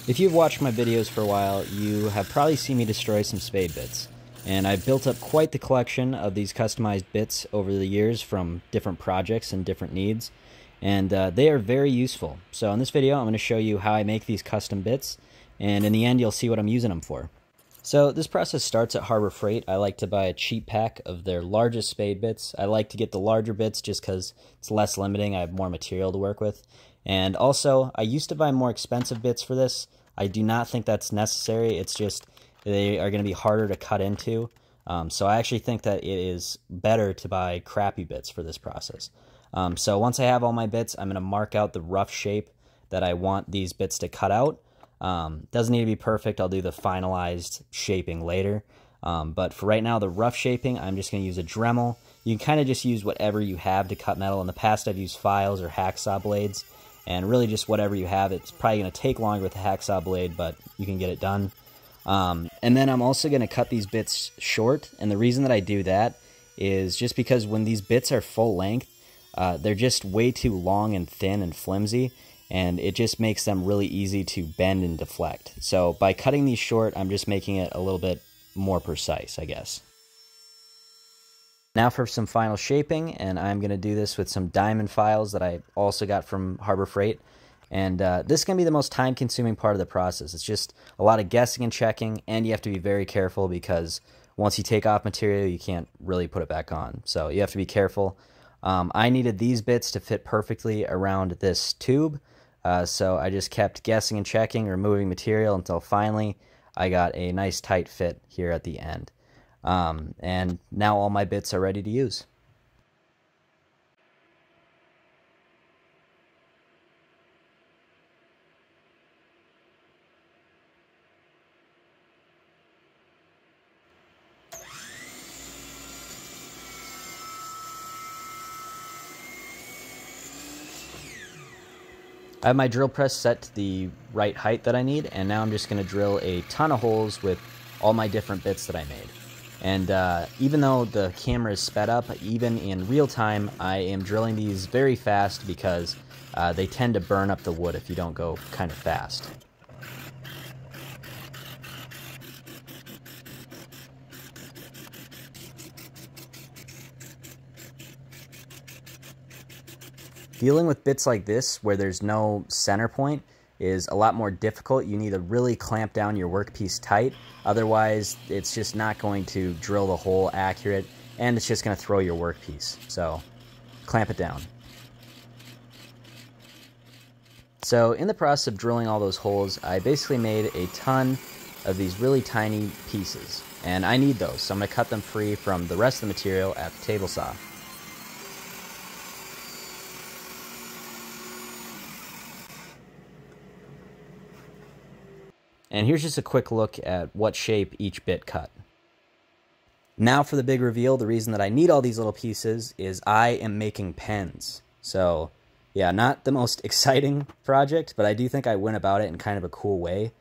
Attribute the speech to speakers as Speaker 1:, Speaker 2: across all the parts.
Speaker 1: If you've watched my videos for a while, you have probably seen me destroy some spade bits. And I've built up quite the collection of these customized bits over the years from different projects and different needs. And they are very useful. So in this video, I'm going to show you how I make these custom bits. And in the end, you'll see what I'm using them for. So this process starts at Harbor Freight. I like to buy a cheap pack of their largest spade bits. I like to get the larger bits just because it's less limiting. I have more material to work with. And also, I used to buy more expensive bits for this. I do not think that's necessary. It's just they are going to be harder to cut into. So I actually think that it is better to buy crappy bits for this process. So once I have all my bits, I'm going to mark out the rough shape that I want these bits to cut out. Doesn't need to be perfect. I'll do the finalized shaping later. But for right now, the rough shaping, I'm just going to use a Dremel. You can kind of just use whatever you have to cut metal. In the past, I've used files or hacksaw blades. And really just whatever you have. It's probably going to take longer with a hacksaw blade, but you can get it done. And then I'm also going to cut these bits short. And the reason that I do that is just because when these bits are full length, they're just way too long and thin and flimsy. And it just makes them really easy to bend and deflect. So by cutting these short, I'm just making it a little bit more precise, I guess. Now for some final shaping, and I'm going to do this with some diamond files that I also got from Harbor Freight. And this is going to be the most time-consuming part of the process. It's just a lot of guessing and checking, and you have to be very careful because once you take off material, you can't really put it back on. So you have to be careful. I needed these bits to fit perfectly around this tube, so I just kept guessing and checking, removing material until finally I got a nice tight fit here at the end. And now all my bits are ready to use. I have my drill press set to the right height that I need, and now I'm just going to drill a ton of holes with all my different bits that I made. And even though the camera is sped up, even in real time, I am drilling these very fast because they tend to burn up the wood if you don't go kind of fast. Dealing with bits like this, where there's no center point, is a lot more difficult. You need to really clamp down your workpiece tight. Otherwise, it's just not going to drill the hole accurate, and it's just going to throw your workpiece. So, clamp it down. So, in the process of drilling all those holes, I basically made a ton of these really tiny pieces. And I need those, so I'm going to cut them free from the rest of the material at the table saw. And here's just a quick look at what shape each bit cut. Now for the big reveal, the reason that I need all these little pieces is I am making pens. So yeah, not the most exciting project, but I do think I went about it in kind of a cool way.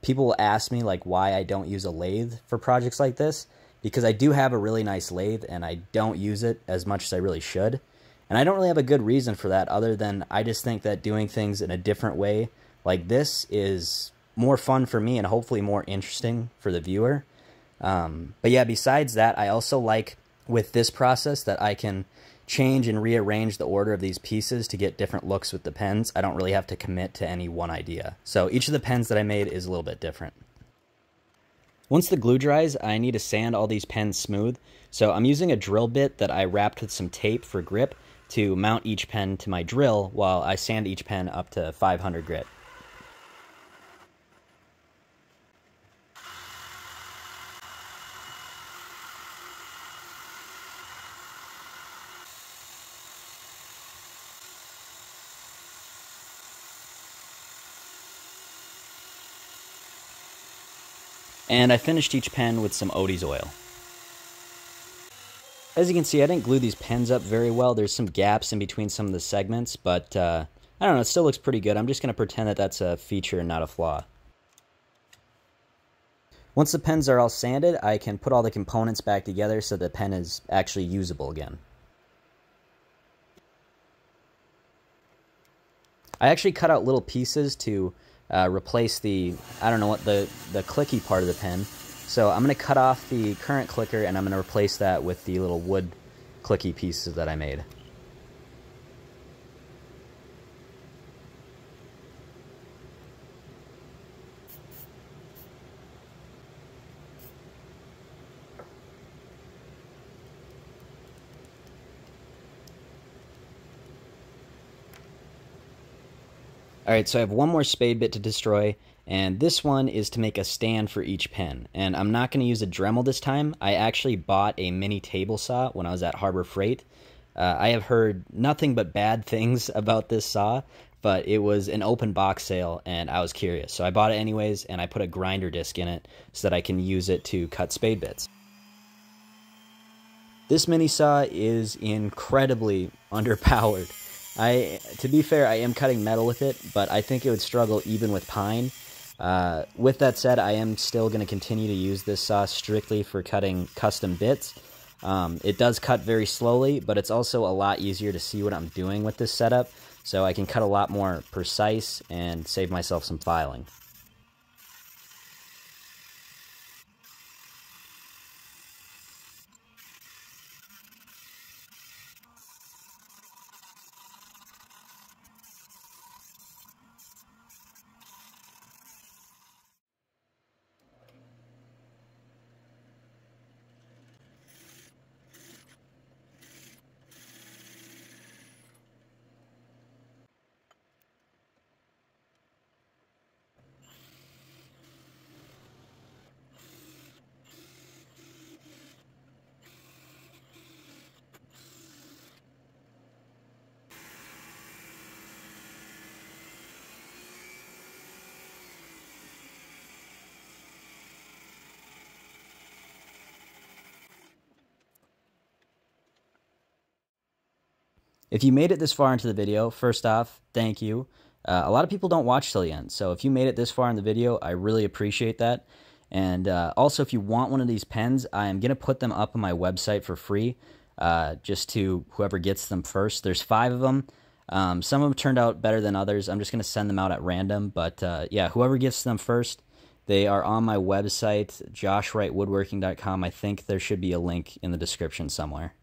Speaker 1: People will ask me like why I don't use a lathe for projects like this, because I do have a really nice lathe and I don't use it as much as I really should. And I don't really have a good reason for that other than I just think that doing things in a different way like this is more fun for me and hopefully more interesting for the viewer. But yeah, besides that, I also like with this process that I can change and rearrange the order of these pieces to get different looks with the pens. I don't really have to commit to any one idea. So each of the pens that I made is a little bit different. Once the glue dries, I need to sand all these pens smooth. So I'm using a drill bit that I wrapped with some tape for grip to mount each pen to my drill while I sand each pen up to 500 grit. And I finished each pen with some Odie's oil. As you can see, I didn't glue these pens up very well. There's some gaps in between some of the segments, but I don't know, it still looks pretty good. I'm just going to pretend that that's a feature and not a flaw. Once the pens are all sanded, I can put all the components back together so the pen is actually usable again. I actually cut out little pieces to replace the, I don't know what, the clicky part of the pen. So I'm going to cut off the current clicker, and I'm going to replace that with the little wood clicky pieces that I made. Alright, so I have one more spade bit to destroy, and this one is to make a stand for each pen. And I'm not going to use a Dremel this time. I actually bought a mini table saw when I was at Harbor Freight. I have heard nothing but bad things about this saw, but it was an open box sale, and I was curious. So I bought it anyways, and I put a grinder disc in it so that I can use it to cut spade bits. This mini saw is incredibly underpowered. To be fair, I am cutting metal with it, but I think it would struggle even with pine. With that said, I am still going to continue to use this saw strictly for cutting custom bits. It does cut very slowly, but it's also a lot easier to see what I'm doing with this setup, so I can cut a lot more precise and save myself some filing. If you made it this far into the video, first off, thank you. A lot of people don't watch till the end, so if you made it this far in the video, I really appreciate that. And also, if you want one of these pens, I am going to put them up on my website for free, just to whoever gets them first. There's 5 of them. Some of them turned out better than others. I'm just going to send them out at random, but yeah, whoever gets them first, they are on my website, joshwrightwoodworking.com. I think there should be a link in the description somewhere.